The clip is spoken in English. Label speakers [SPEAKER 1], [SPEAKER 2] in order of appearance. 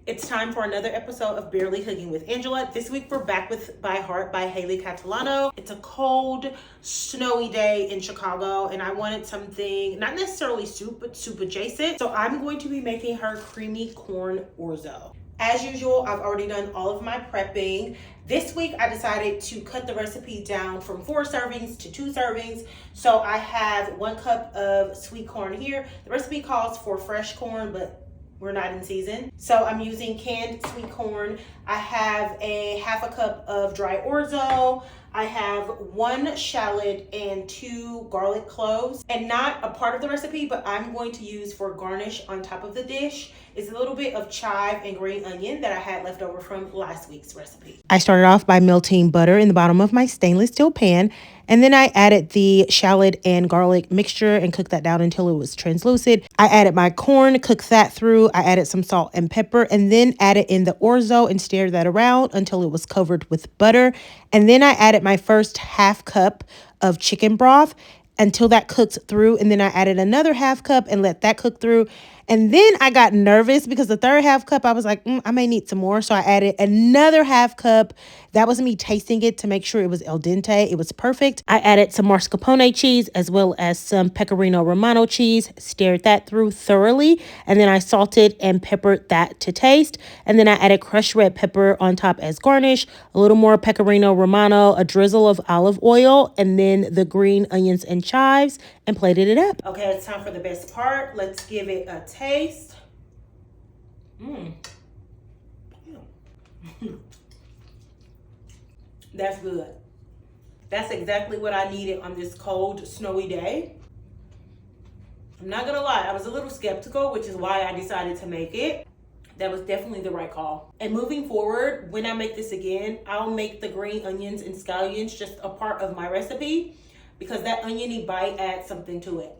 [SPEAKER 1] It's time for another episode of Barely Cooking with Angela. This week we're back with By Heart by Haley Catalano. It's a cold, snowy day in Chicago and I wanted something, not necessarily soup, but soup adjacent. So I'm going to be making her creamy corn orzo. As usual, I've already done all of my prepping. This week I decided to cut the recipe down from 4 servings to 2 servings. So I have 1 cup of sweet corn here. The recipe calls for fresh corn, but we're not in season. So I'm using canned sweet corn. I have a half a cup of dry orzo. I have 1 shallot and 2 garlic cloves. And not a part of the recipe, but I'm going to use for garnish on top of the dish is a little bit of chive and green onion that I had left over from last week's recipe. I started off by melting butter in the bottom of my stainless steel pan. And then I added the shallot and garlic mixture and cooked that down until it was translucent. I added my corn, cooked that through. I added some salt and pepper and then added in the orzo and stirred that around until it was covered with butter. And then I added my first half cup of chicken broth until that cooked through. And then I added another half cup and let that cook through. And then I got nervous because the third half cup, I was like, I may need some more. So I added another half cup. That was me tasting it to make sure it was al dente. It was perfect. I added some mascarpone cheese as well as some pecorino romano cheese, stirred that through thoroughly. And then I salted and peppered that to taste. And then I added crushed red pepper on top as garnish, a little more pecorino romano, a drizzle of olive oil, and then the green onions and chives, and plated it up. Okay, it's time for the best part. Let's give it a taste. That's good. That's exactly what I needed on this cold, snowy day. I'm not gonna lie, I was a little skeptical, which is why I decided to make it. That was definitely the right call. And moving forward, when I make this again, I'll make the green onions and scallions just a part of my recipe because that oniony bite adds something to it.